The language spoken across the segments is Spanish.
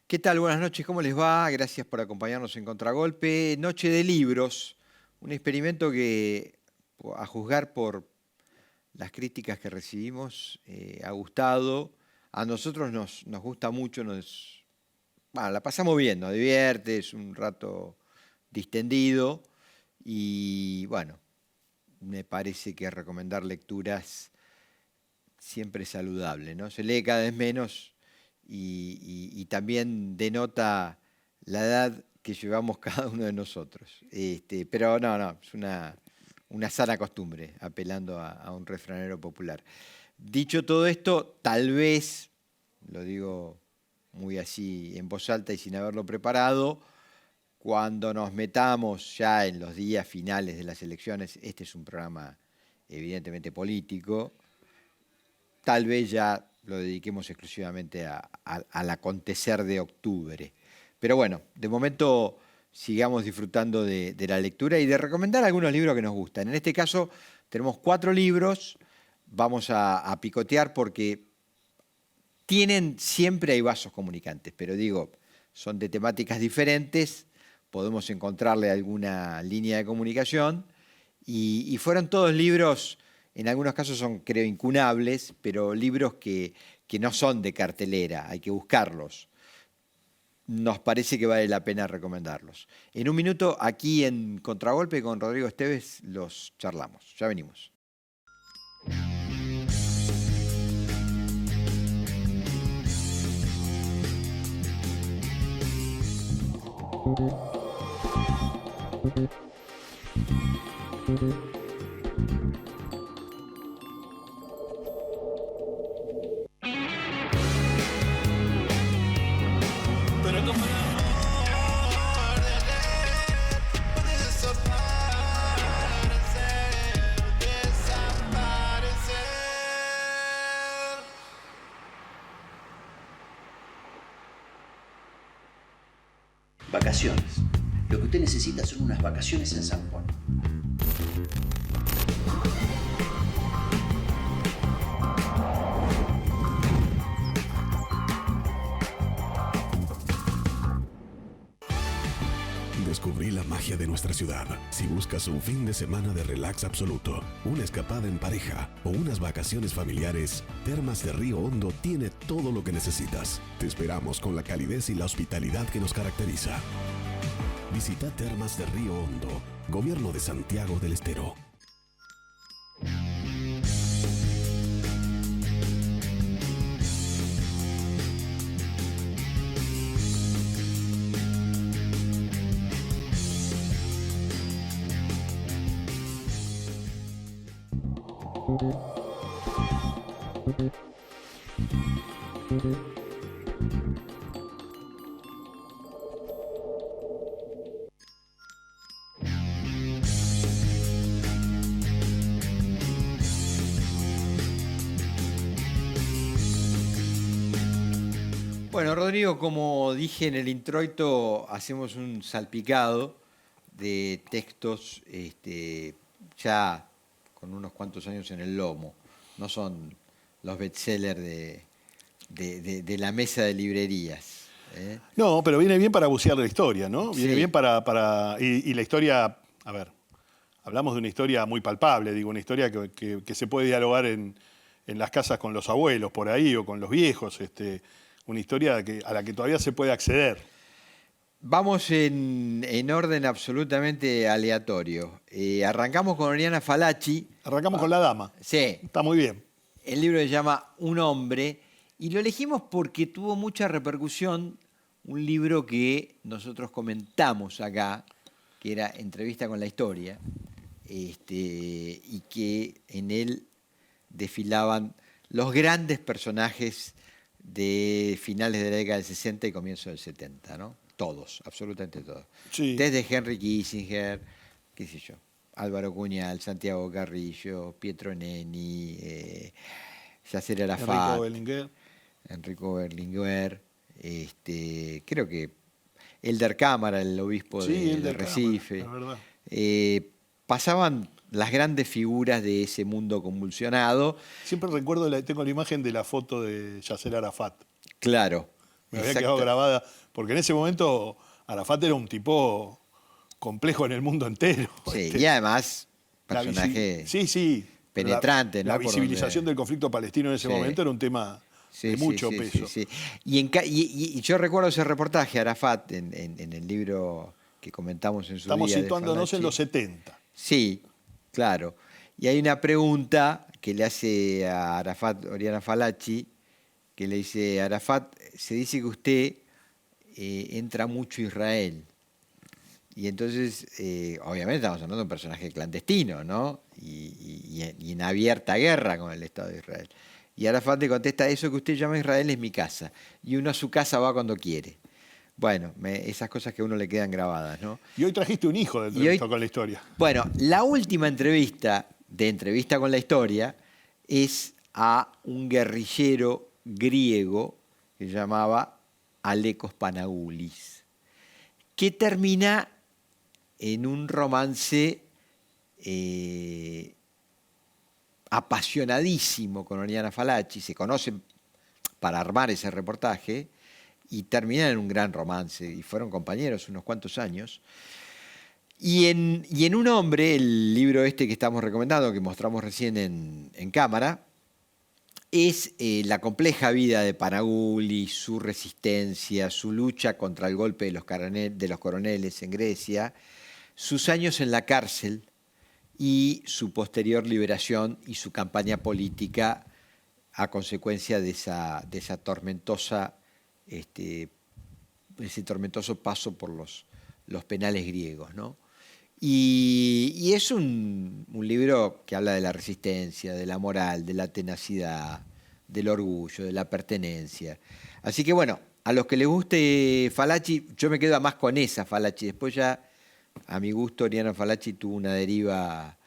¿Qué tal? Buenas noches, ¿cómo les va? Gracias por acompañarnos en Contragolpe. Noche de libros, un experimento que, a juzgar por las críticas que recibimos, ha gustado. A nosotros nos gusta mucho, la pasamos bien, nos divierte, es un rato distendido y bueno, me parece que recomendar lecturas siempre es saludable, ¿no? Se lee cada vez menos y también denota la edad que llevamos cada uno de nosotros. Pero no, es una sana costumbre, apelando a un refranero popular. Dicho todo esto, tal vez, lo digo muy así en voz alta y sin haberlo preparado, cuando nos metamos ya en los días finales de las elecciones, este es un programa evidentemente político, tal vez ya lo dediquemos exclusivamente al acontecer de octubre. Pero bueno, de momento sigamos disfrutando de la lectura y de recomendar algunos libros que nos gustan. En este caso tenemos 4 libros, vamos a picotear porque siempre hay vasos comunicantes, pero digo, son de temáticas diferentes, podemos encontrarle alguna línea de comunicación y fueron todos libros. En algunos casos son, creo, incunables, pero libros que no son de cartelera, hay que buscarlos. Nos parece que vale la pena recomendarlos. En un minuto, aquí en Contragolpe con Rodrigo Esteves, los charlamos. Ya venimos. Pero como el amor de ayer puede desaparecer. Vacaciones. Lo que usted necesita son unas vacaciones en San Juan. Descubrí la magia de nuestra ciudad. Si buscas un fin de semana de relax absoluto, una escapada en pareja o unas vacaciones familiares, Termas de Río Hondo tiene todo lo que necesitas. Te esperamos con la calidez y la hospitalidad que nos caracteriza. Visita Termas de Río Hondo, Gobierno de Santiago del Estero. Bueno, Rodrigo, como dije en el introito, hacemos un salpicado de textos ya con unos cuantos años en el lomo. No son los bestsellers de la mesa de librerías. No, pero viene bien para bucear la historia, ¿no? Viene Sí. bien y la historia, a ver, hablamos de una historia muy palpable, digo, una historia que se puede dialogar en las casas con los abuelos por ahí o con los viejos, una historia a la que todavía se puede acceder. Vamos en orden absolutamente aleatorio. Arrancamos con Oriana Fallaci. Arrancamos con la dama. Sí. Está muy bien. El libro se llama Un hombre y lo elegimos porque tuvo mucha repercusión, un libro que nosotros comentamos acá, que era Entrevista con la historia, y que en él desfilaban los grandes personajes de finales de la década del 60 y comienzo del 70, ¿no? Todos, absolutamente todos. Sí. Desde Henry Kissinger, qué sé yo, Álvaro Cuñal, Santiago Carrillo, Pietro Nenni, Yasser Arafat, Enrico Berlinguer, creo que Elder Cámara, el obispo de Recife. Cámara, la verdad. Pasaban las grandes figuras de ese mundo convulsionado. Siempre tengo la imagen de la foto de Yasser Arafat. Claro, Me había Exacto. quedado grabada, porque en ese momento Arafat era un tipo complejo en el mundo entero. Sí, y además, La personaje sí, sí. penetrante, La ¿no? Por visibilización donde- del conflicto palestino en ese Sí. momento era un tema Sí, de sí, mucho sí, peso. sí, sí. Y yo recuerdo ese reportaje, Arafat, en el libro que comentamos en su Estamos día de situándonos en Falachi. los 70. Sí, claro. Y hay una pregunta que le hace a Arafat Oriana Falachi, que le dice, Arafat, se dice que usted entra mucho a Israel. Y entonces, obviamente estamos hablando de un personaje clandestino, ¿no? Y en abierta guerra con el Estado de Israel. Y Arafat le contesta, eso que usted llama Israel es mi casa. Y uno a su casa va cuando quiere. Bueno, esas cosas que a uno le quedan grabadas, ¿no? Y hoy trajiste un hijo de Y hoy- entrevista con la historia. Bueno, la última entrevista de Entrevista con la Historia es a un guerrillero griego que se llamaba Alekos Panagoulis, que termina en un romance apasionadísimo con Oriana Falachi. Se conocen para armar ese reportaje y terminan en un gran romance y fueron compañeros unos cuantos años. Y en Un hombre, el libro este que estamos recomendando, que mostramos recién en cámara, es la compleja vida de Panagoulis, su resistencia, su lucha contra el golpe de los coroneles en Grecia, sus años en la cárcel y su posterior liberación y su campaña política a consecuencia de esa tormentosa, ese tormentoso paso por los penales griegos, ¿no? Y es un libro que habla de la resistencia, de la moral, de la tenacidad, del orgullo, de la pertenencia. Así que bueno, a los que les guste Falachi, yo me quedo más con esa Falachi. Después ya, a mi gusto, Oriana Falachi tuvo una deriva,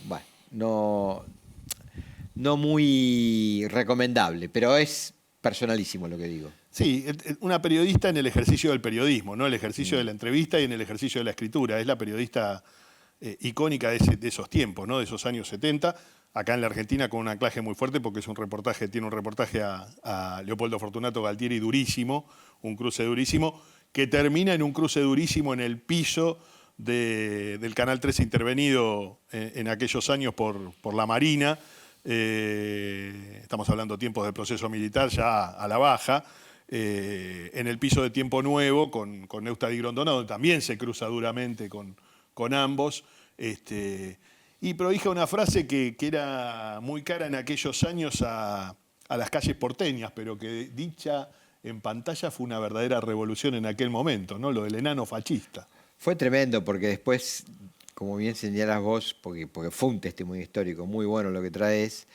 bueno, no muy recomendable, pero es personalísimo lo que digo. Sí, una periodista en el ejercicio del periodismo, ¿no? El ejercicio de la entrevista y en el ejercicio de la escritura. Es la periodista icónica de esos tiempos, ¿no? De esos años 70. Acá en la Argentina con un anclaje muy fuerte porque tiene un reportaje a Leopoldo Fortunato Galtieri durísimo, un cruce durísimo, que termina en un cruce durísimo en el piso del Canal 13 intervenido en aquellos años por la Marina. Estamos hablando tiempos de proceso militar ya a la baja. En el piso de Tiempo Nuevo con Neustad y Grondona, donde también se cruza duramente con ambos. Y prohija una frase que era muy cara en aquellos años a las calles porteñas, pero que dicha en pantalla fue una verdadera revolución en aquel momento, ¿no? Lo del enano fascista. Fue tremendo porque después, como bien señalas vos, porque fue un testimonio histórico muy bueno lo que traes,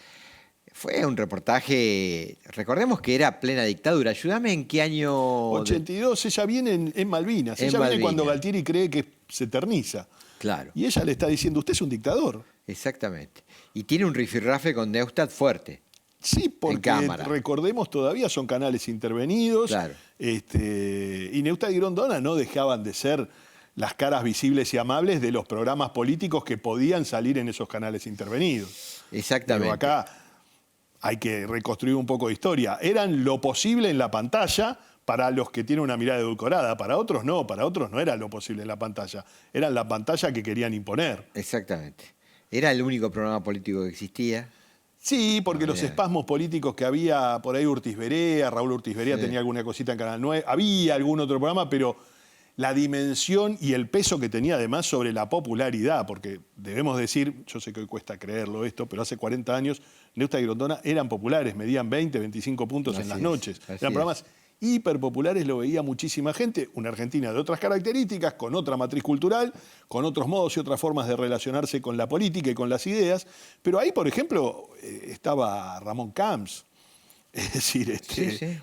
fue un reportaje, recordemos que era plena dictadura. Ayúdame en qué año... 82, ella viene en Malvinas. En Ella viene Malvinas. cuando Galtieri cree que se eterniza. Claro, Y ella le está diciendo, usted es un dictador. exactamente. Y tiene un rifirrafe con Neustadt fuerte. Sí, porque cámara. recordemos todavía son canales intervenidos. Claro. Y Neustad y Grondona no dejaban de ser las caras visibles y amables de los programas políticos que podían salir en esos canales intervenidos. Exactamente. Pero acá hay que reconstruir un poco de historia. Eran lo posible en la pantalla para los que tienen una mirada edulcorada. Para otros no era lo posible en la pantalla. Era la pantalla que querían imponer. Exactamente. Era el único programa político que existía. Sí, porque los Bien. espasmos políticos que había por ahí, Raúl Urtiz Berea Sí. tenía alguna cosita en Canal 9, había algún otro programa, pero la dimensión y el peso que tenía además sobre la popularidad, porque debemos decir, yo sé que hoy cuesta creerlo esto, pero hace 40 años Neustad y Grondona eran populares, medían 20, 25 puntos Así en las es, noches. así Eran programas hiperpopulares, lo veía muchísima gente, una Argentina de otras características, con otra matriz cultural, con otros modos y otras formas de relacionarse con la política y con las ideas, pero ahí, por ejemplo, estaba Ramón Camps, es decir,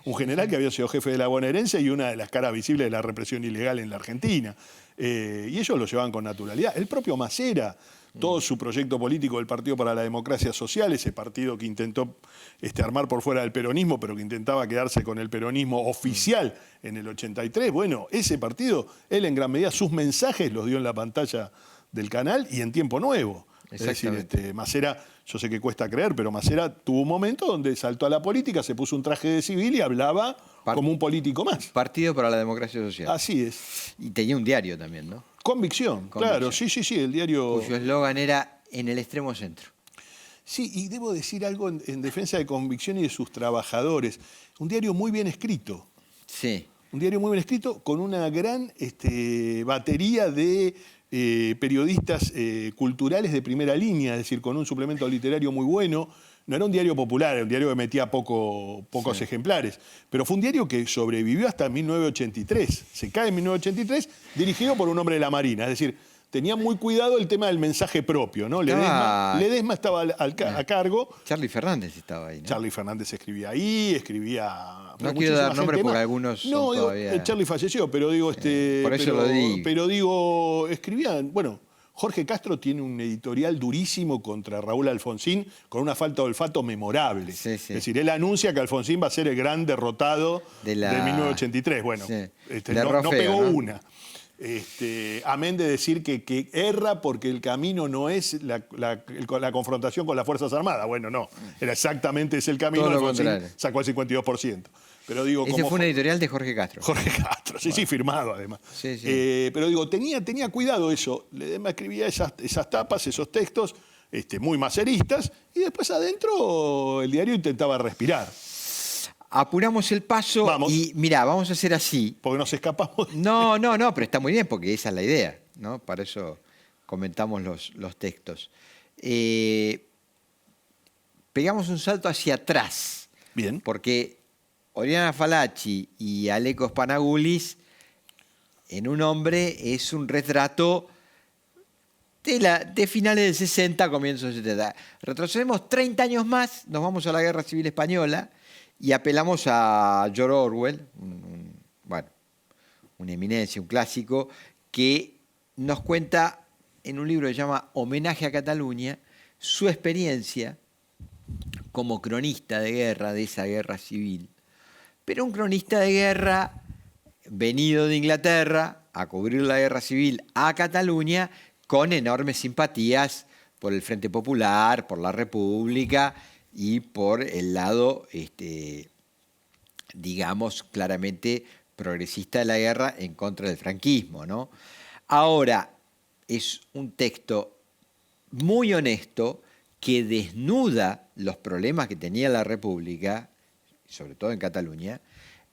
un general que había sido jefe de la bonaerense y una de las caras visibles de la represión ilegal en la Argentina. Y ellos lo llevaban con naturalidad. El propio Macera, todo su proyecto político del Partido para la Democracia Social, ese partido que intentó armar por fuera del peronismo, pero que intentaba quedarse con el peronismo oficial en el 83. Bueno, ese partido, él en gran medida sus mensajes los dio en la pantalla del canal y en Tiempo Nuevo. Es decir, Exactamente. Masera, yo sé que cuesta creer, pero Masera tuvo un momento donde saltó a la política, se puso un traje de civil y hablaba como un político más. Partido para la Democracia Social. Así es. Y tenía un diario también, ¿no? Convicción, claro, sí, el diario... Cuyo eslogan era en el extremo centro. Sí, y debo decir algo en defensa de Convicción y de sus trabajadores. Un diario muy bien escrito. Sí. Un diario muy bien escrito con una gran batería de periodistas culturales de primera línea, es decir, con un suplemento literario muy bueno. No era un diario popular, era un diario que metía pocos ejemplares, pero fue un diario que sobrevivió hasta 1983. Se cae en 1983, dirigido por un hombre de la Marina, es decir, tenía muy cuidado el tema del mensaje propio, ¿no? Ledesma estaba a cargo. Charlie Fernández estaba ahí, ¿no? Charlie Fernández escribía ahí, No quiero dar nombre porque algunos son no, digo, todavía... Charlie falleció, pero digo, por eso lo di. pero digo, escribían, bueno, Jorge Castro tiene un editorial durísimo contra Raúl Alfonsín con una falta de olfato memorable. Sí. Es decir, él anuncia que Alfonsín va a ser el gran derrotado de 1983. Bueno, Sí. no pegó una. Amén de decir que erra porque el camino no es la confrontación con las Fuerzas Armadas. Bueno, no, era exactamente ese el camino. Todo lo Alfonsín contrario. sacó el 52%. Pero digo, Ese fue un editorial de Jorge Castro. Jorge Castro, sí, firmado además. Sí. Pero digo, tenía cuidado eso. Ledesma escribía esas tapas, esos textos muy maceristas, y después adentro el diario intentaba respirar. Apuramos el paso Vamos. y mirá, vamos a hacer así. Porque nos escapamos. No, pero está muy bien porque esa es la idea, ¿no? Para eso comentamos los textos. Pegamos un salto hacia atrás. Bien. Porque Oriana Fallaci y Aleko Spanagoulis en un hombre es un retrato de finales del 60, comienzos del 70. Retrocedemos 30 años más, nos vamos a la Guerra Civil Española y apelamos a George Orwell, una eminencia, un clásico, que nos cuenta en un libro que se llama Homenaje a Cataluña su experiencia como cronista de guerra, de esa guerra civil. Pero un cronista de guerra venido de Inglaterra a cubrir la guerra civil a Cataluña con enormes simpatías por el Frente Popular, por la República y por el lado, digamos, claramente progresista de la guerra en contra del franquismo, ¿no? Ahora, es un texto muy honesto que desnuda los problemas que tenía la República, sobre todo en Cataluña,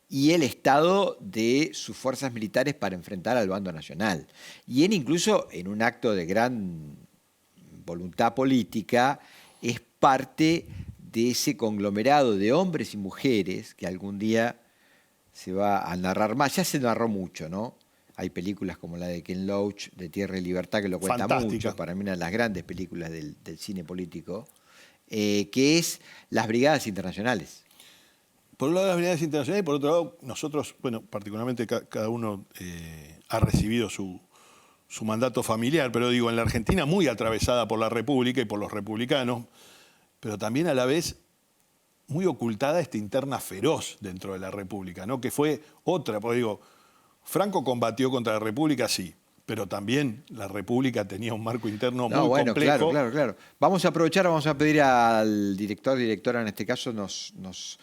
y el estado de sus fuerzas militares para enfrentar al bando nacional. Y él incluso, en un acto de gran voluntad política, es parte de ese conglomerado de hombres y mujeres que algún día se va a narrar más. Ya se narró mucho, ¿no? Hay películas como la de Ken Loach, de Tierra y Libertad, que lo cuenta Fantástica. mucho, para mí una de las grandes películas del cine político, que es Las Brigadas Internacionales. Por un lado las unidades internacionales y por otro lado nosotros, bueno, particularmente cada uno ha recibido su mandato familiar, pero digo, en la Argentina muy atravesada por la República y por los republicanos, pero también a la vez muy ocultada esta interna feroz dentro de la República, ¿no? Que fue otra, porque digo, Franco combatió contra la República, sí, pero también la República tenía un marco interno muy complejo. Claro. Vamos a aprovechar, vamos a pedir al directora en este caso, nos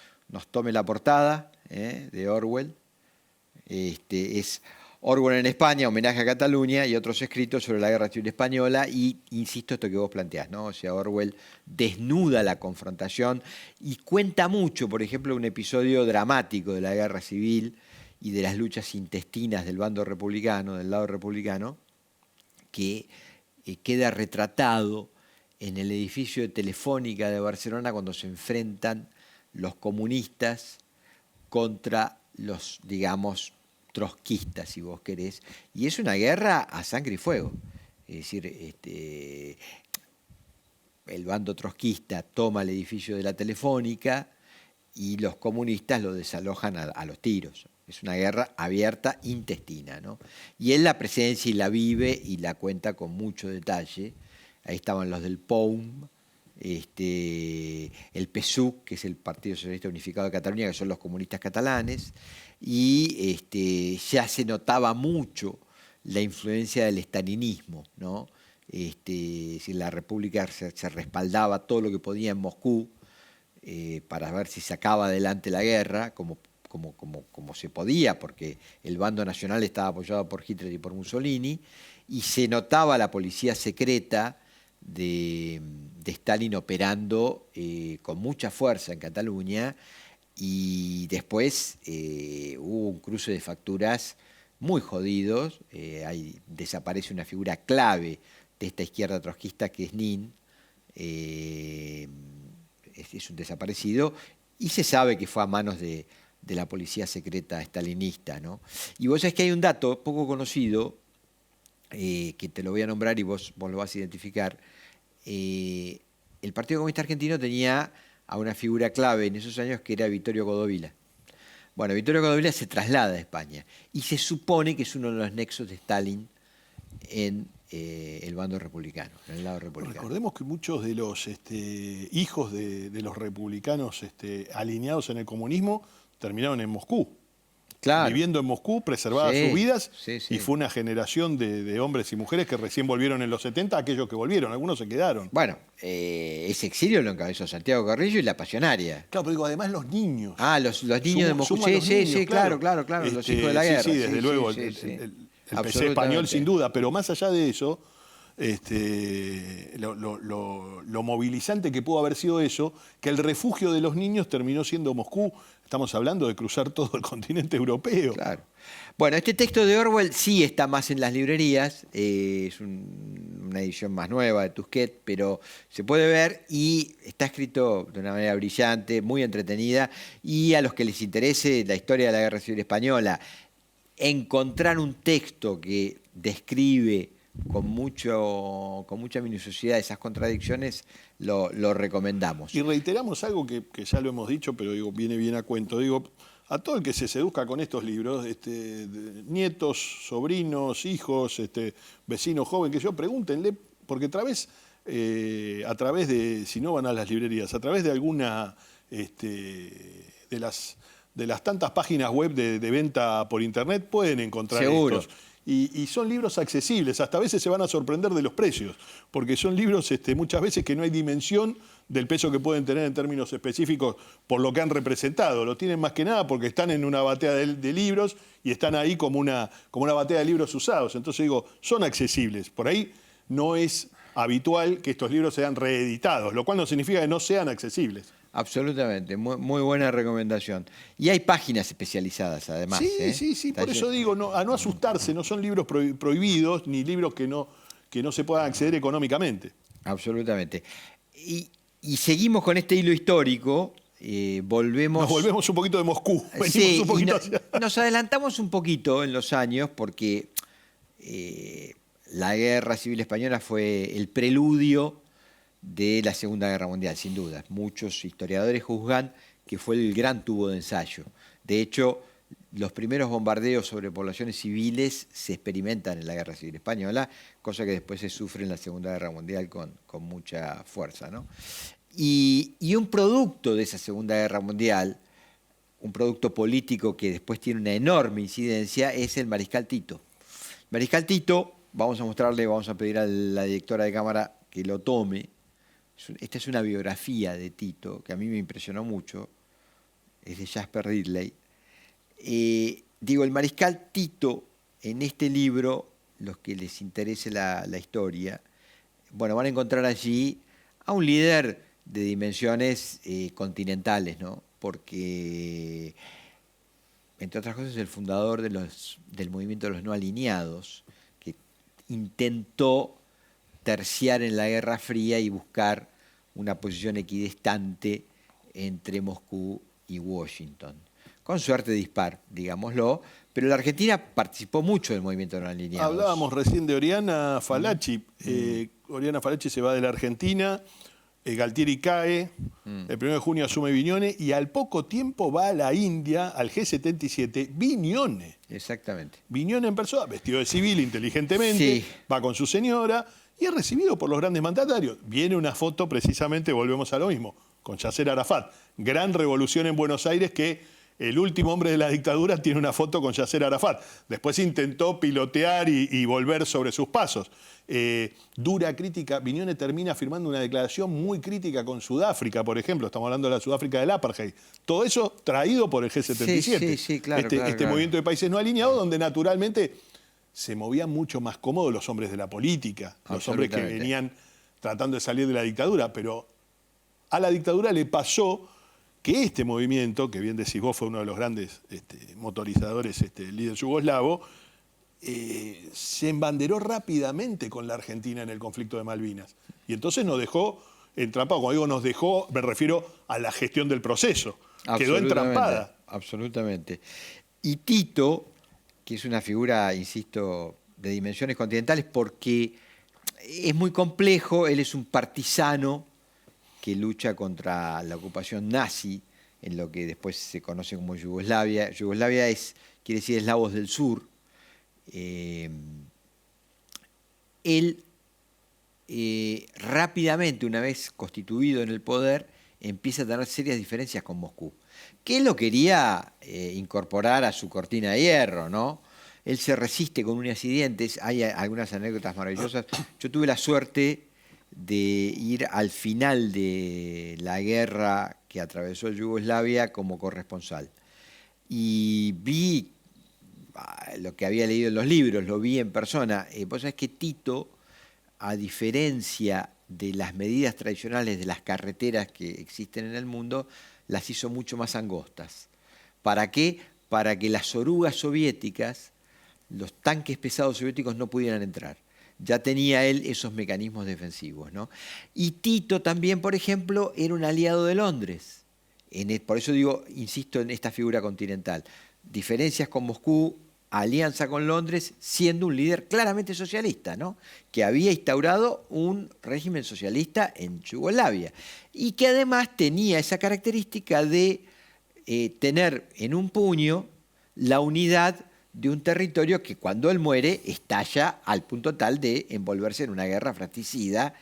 tome la portada de Orwell. Es Orwell en España, homenaje a Cataluña y otros escritos sobre la Guerra Civil Española. Y insisto, esto que vos planteás, ¿no? O sea, Orwell desnuda la confrontación y cuenta mucho, por ejemplo, un episodio dramático de la Guerra Civil y de las luchas intestinas del bando republicano, del lado republicano, que queda retratado en el edificio de Telefónica de Barcelona cuando se enfrentan los comunistas contra los, digamos, trotskistas, si vos querés. Y es una guerra a sangre y fuego. Es decir, el bando trotskista toma el edificio de la Telefónica y los comunistas lo desalojan a los tiros. Es una guerra abierta, intestina, ¿no? Y él la presencia y la vive y la cuenta con mucho detalle. Ahí estaban los del POUM, el PSUC, que es el Partido Socialista Unificado de Cataluña, que son los comunistas catalanes, y ya se notaba mucho la influencia del estalinismo, ¿no? Si la República se respaldaba todo lo que podía en Moscú para ver si sacaba adelante la guerra, como se podía, porque el bando nacional estaba apoyado por Hitler y por Mussolini, y se notaba la policía secreta de Stalin operando con mucha fuerza en Cataluña, y después hubo un cruce de facturas muy jodidos. Desaparece una figura clave de esta izquierda trotskista que es Nin, es un desaparecido, y se sabe que fue a manos de la policía secreta stalinista, ¿no? Y vos sabés que hay un dato poco conocido, que te lo voy a nombrar y vos lo vas a identificar. El Partido Comunista Argentino tenía a una figura clave en esos años que era Vittorio Codovilla. Bueno, Vittorio Codovilla se traslada a España y se supone que es uno de los nexos de Stalin en el bando republicano, en el lado republicano. Recordemos que muchos de los hijos de los republicanos alineados en el comunismo terminaron en Moscú. Claro. Viviendo en Moscú, preservadas sus vidas, sí. y fue una generación de hombres y mujeres que recién volvieron en los 70, aquellos que volvieron, algunos se quedaron. Bueno, ese exilio lo encabezó Santiago Carrillo y la Pasionaria. Claro, pero digo, además los niños. Ah, los niños de Moscú, sí, claro, los hijos de la guerra. Sí, desde luego, el PC español sin duda, pero más allá de eso, lo movilizante que pudo haber sido eso, que el refugio de los niños terminó siendo Moscú. Estamos hablando de cruzar todo el continente europeo. Claro. Bueno, este texto de Orwell sí está más en las librerías, es una edición más nueva de Tusquets, pero se puede ver y está escrito de una manera brillante, muy entretenida, y a los que les interese la historia de la Guerra Civil Española, encontrar un texto que describe con mucha minuciosidad esas contradicciones, lo recomendamos. Y reiteramos algo que ya lo hemos dicho, pero digo, viene bien a cuento. Digo, a todo el que se seduzca con estos libros, nietos, sobrinos, hijos, vecinos jóvenes, que yo pregúntenle, porque a través de, si no van a las librerías, a través de alguna de las tantas páginas web de venta por internet pueden encontrar Seguro. estos. Y son libros accesibles, hasta a veces se van a sorprender de los precios, porque son libros muchas veces que no hay dimensión del peso que pueden tener en términos específicos por lo que han representado. Lo tienen más que nada porque están en una batea de libros y están ahí como una batea de libros usados. Entonces digo, son accesibles. Por ahí no es habitual que estos libros sean reeditados, lo cual no significa que no sean accesibles. Absolutamente, muy buena recomendación. Y hay páginas especializadas además. Sí, por eso digo, a no asustarse, no son libros prohibidos ni libros que no se puedan acceder económicamente. Absolutamente. Y seguimos con este hilo histórico, Nos volvemos un poquito de Moscú, Sí, un poquito hacia... nos adelantamos un poquito en los años porque la Guerra Civil Española fue el preludio de la Segunda Guerra Mundial, sin duda. Muchos historiadores juzgan que fue el gran tubo de ensayo. De hecho, los primeros bombardeos sobre poblaciones civiles se experimentan en la Guerra Civil Española, cosa que después se sufre en la Segunda Guerra Mundial con mucha fuerza, ¿no? Y un producto de esa Segunda Guerra Mundial, un producto político que después tiene una enorme incidencia, es el Mariscal Tito. Mariscal Tito, vamos a pedir a la directora de cámara que lo tome. Esta es una biografía de Tito que a mí me impresionó mucho, es de Jasper Ridley. El Mariscal Tito, en este libro, los que les interese la historia, van a encontrar allí a un líder de dimensiones continentales, ¿no? Porque, entre otras cosas, es el fundador del movimiento de los no alineados, que intentó terciar en la Guerra Fría y buscar una posición equidistante entre Moscú y Washington. Con suerte dispar, digámoslo, pero la Argentina participó mucho del movimiento de los no alineados. Hablábamos recién de Oriana Fallaci. Oriana Fallaci se va de la Argentina, Galtieri cae, el 1 de junio asume Vignone y al poco tiempo va a la India, al G77, Vignone. Exactamente. Vignone en persona, vestido de civil inteligentemente, Sí. va con su señora y es recibido por los grandes mandatarios. Viene una foto precisamente, volvemos a lo mismo, con Yasser Arafat. Gran revolución en Buenos Aires que el último hombre de la dictadura tiene una foto con Yasser Arafat. Después intentó pilotear y volver sobre sus pasos. Dura crítica. Vignone termina firmando una declaración muy crítica con Sudáfrica, por ejemplo. Estamos hablando de la Sudáfrica del apartheid. Todo eso traído por el G77. Sí, claro, este claro. movimiento de países no alineados, donde naturalmente se movían mucho más cómodos los hombres de la política, los hombres que venían tratando de salir de la dictadura. Pero a la dictadura le pasó que este movimiento, que bien decís vos, fue uno de los grandes motorizadores, el líder yugoslavo, se embanderó rápidamente con la Argentina en el conflicto de Malvinas. Y entonces nos dejó entrampados. Cuando digo nos dejó, me refiero a la gestión del proceso. Quedó entrampada. Absolutamente. Y Tito, que es una figura, insisto, de dimensiones continentales, porque es muy complejo, él es un partisano que lucha contra la ocupación nazi en lo que después se conoce como Yugoslavia. Yugoslavia quiere decir eslavos del sur. Él rápidamente, una vez constituido en el poder, empieza a tener serias diferencias con Moscú, que él lo quería incorporar a su cortina de hierro, ¿no? Él se resiste con uñas y dientes. Hay algunas anécdotas maravillosas. Yo tuve la suerte de ir al final de la guerra que atravesó Yugoslavia como corresponsal. Y vi lo que había leído en los libros, lo vi en persona. Vos sabés que Tito, a diferencia de las medidas tradicionales de las carreteras que existen en el mundo, las hizo mucho más angostas. ¿Para qué? Para que las orugas soviéticas, los tanques pesados soviéticos no pudieran entrar. Ya tenía él esos mecanismos defensivos, ¿no? Y Tito también, por ejemplo, era un aliado de Londres. Por eso digo, insisto en esta figura continental. Diferencias con Moscú, alianza con Londres, siendo un líder claramente socialista, ¿no? Que había instaurado un régimen socialista en Yugoslavia y que además tenía esa característica de tener en un puño la unidad de un territorio que cuando él muere estalla al punto tal de envolverse en una guerra fratricida,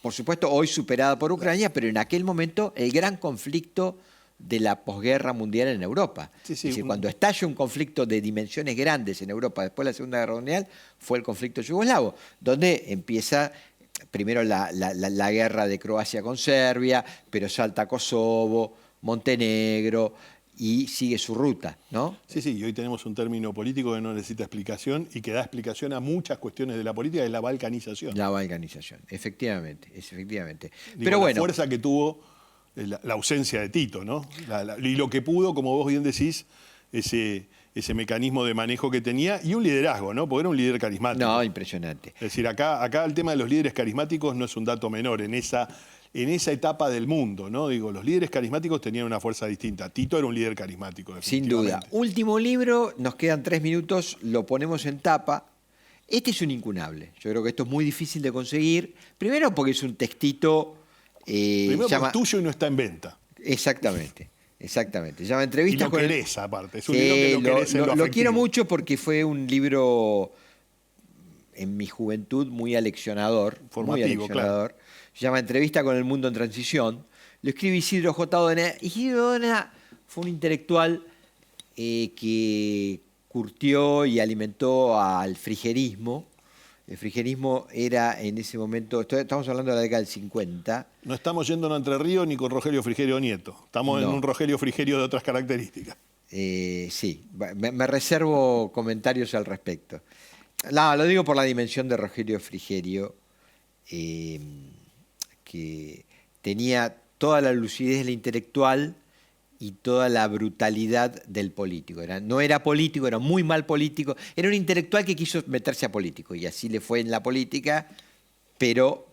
por supuesto hoy superada por Ucrania, pero en aquel momento el gran conflicto de la posguerra mundial en Europa. Sí, Es decir, cuando estalla un conflicto de dimensiones grandes en Europa después de la Segunda Guerra Mundial, fue el conflicto yugoslavo, donde empieza primero la guerra de Croacia con Serbia, pero salta Kosovo, Montenegro, y sigue su ruta, ¿no? Sí, y hoy tenemos un término político que no necesita explicación y que da explicación a muchas cuestiones de la política, es la balcanización. La balcanización, efectivamente. Digo, pero bueno, la fuerza que tuvo la ausencia de Tito, ¿no? Y lo que pudo, como vos bien decís, ese mecanismo de manejo que tenía y un liderazgo, ¿no? Porque era un líder carismático. no, impresionante. Es decir, acá el tema de los líderes carismáticos no es un dato menor en esa etapa del mundo, ¿no? Digo, los líderes carismáticos tenían una fuerza distinta. Tito era un líder carismático, Sin duda. Último libro, nos quedan 3 minutos, lo ponemos en tapa. Este es un incunable. Yo creo que esto es muy difícil de conseguir. Primero porque es un textito... Primero porque es tuyo y no está en venta. Exactamente. Se llama Y Entrevistas lo con querés, aparte. Es un libro que lo querés en lo lo afectivo. quiero mucho porque fue un libro en mi juventud muy aleccionador. Formativo, claro. Se llama Entrevista con el mundo en transición. Lo escribe Isidro J. Odena. Isidro Odena fue un intelectual que curtió y alimentó al frigerismo. El frigerismo era en ese momento, estamos hablando de la década del 50. No estamos yendo a Entre Ríos ni con Rogelio Frigerio Nieto. Estamos en un Rogelio Frigerio de otras características. Sí, me reservo comentarios al respecto. No, lo digo por la dimensión de Rogelio Frigerio, que tenía toda la lucidez del intelectual y toda la brutalidad del político. No era político, era muy mal político. Era un intelectual que quiso meterse a político y así le fue en la política, pero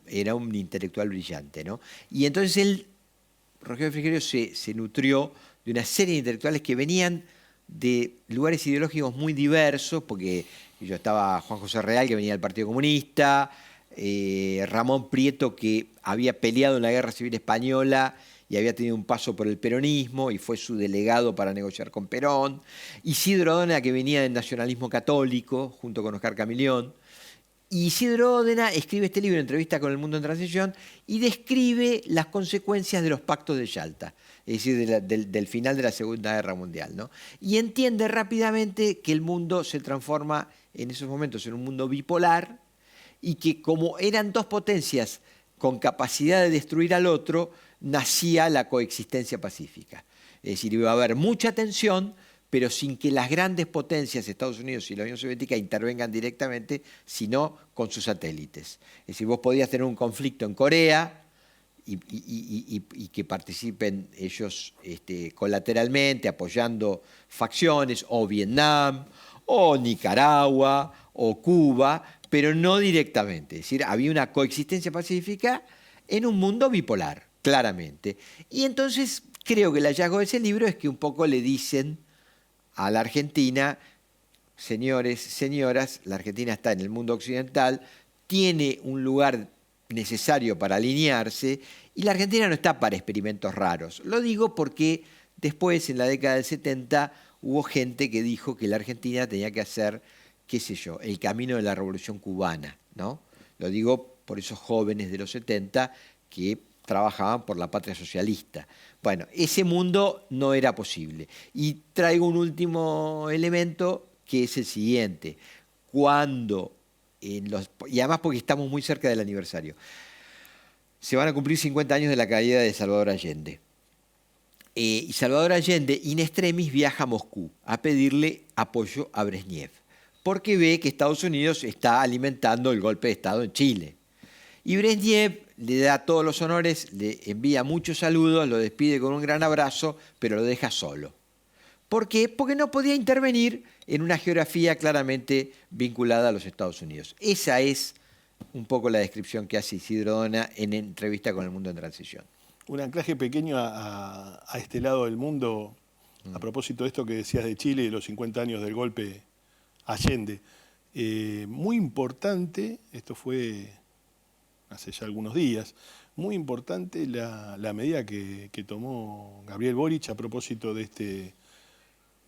era un intelectual brillante, ¿no? Y entonces Rogelio Frigerio se nutrió de una serie de intelectuales que venían de lugares ideológicos muy diversos, porque yo estaba Juan José Real, que venía del Partido Comunista, Ramón Prieto, que había peleado en la Guerra Civil Española y había tenido un paso por el peronismo y fue su delegado para negociar con Perón, Isidro Odena, que venía del nacionalismo católico, junto con Oscar Camilión, Y Isidro Ódena escribe este libro, Entrevista con el mundo en transición, y describe las consecuencias de los pactos de Yalta, es decir, del final de la Segunda Guerra Mundial, ¿no? Y entiende rápidamente que el mundo se transforma en esos momentos en un mundo bipolar y que como eran dos potencias con capacidad de destruir al otro, nacía la coexistencia pacífica. Es decir, iba a haber mucha tensión, pero sin que las grandes potencias, Estados Unidos y la Unión Soviética, intervengan directamente, sino con sus satélites. Es decir, vos podías tener un conflicto en Corea y que participen ellos colateralmente, apoyando facciones, o Vietnam, o Nicaragua, o Cuba, pero no directamente. Es decir, había una coexistencia pacífica en un mundo bipolar, claramente. Y entonces creo que el hallazgo de ese libro es que un poco le dicen a la Argentina, señores, señoras, la Argentina está en el mundo occidental, tiene un lugar necesario para alinearse y la Argentina no está para experimentos raros. Lo digo porque después, en la década del 70, hubo gente que dijo que la Argentina tenía que hacer, qué sé yo, el camino de la Revolución Cubana, ¿no? Lo digo por esos jóvenes de los 70 que trabajaban por la patria socialista. Bueno, ese mundo no era posible. Y traigo un último elemento que es el siguiente. Cuando, y además porque estamos muy cerca del aniversario, se van a cumplir 50 años de la caída de Salvador Allende. Y Salvador Allende, in extremis, viaja a Moscú a pedirle apoyo a Brezhnev, porque ve que Estados Unidos está alimentando el golpe de Estado en Chile. Y Brezhnev le da todos los honores, le envía muchos saludos, lo despide con un gran abrazo, pero lo deja solo. ¿Por qué? Porque no podía intervenir en una geografía claramente vinculada a los Estados Unidos. Esa es un poco la descripción que hace Isidro Ódena en Entrevista con el mundo en transición. Un anclaje pequeño a este lado del mundo, a propósito de esto que decías de Chile y los 50 años del golpe Allende. Muy importante, esto fue hace ya algunos días, muy importante la medida que tomó Gabriel Boric a propósito de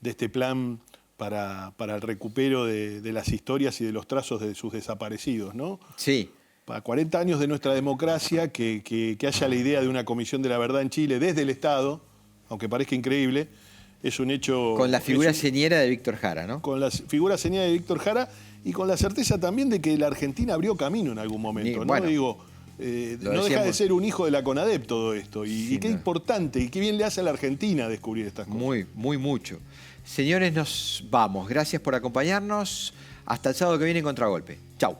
este plan para el recupero de las historias y de los trazos de sus desaparecidos, ¿no? Sí. Para 40 años de nuestra democracia, que haya la idea de una comisión de la verdad en Chile desde el Estado, aunque parezca increíble, es un hecho... Con la figura señera de Víctor Jara, ¿no? Con la figura señera de Víctor Jara y con la certeza también de que la Argentina abrió camino en algún momento, ¿no? Bueno, digo, no deja de ser un hijo de la CONADEP todo esto. Y qué importante y qué bien le hace a la Argentina descubrir estas cosas. Muy mucho. Señores, nos vamos. Gracias por acompañarnos. Hasta el sábado que viene en Contragolpe. Chau.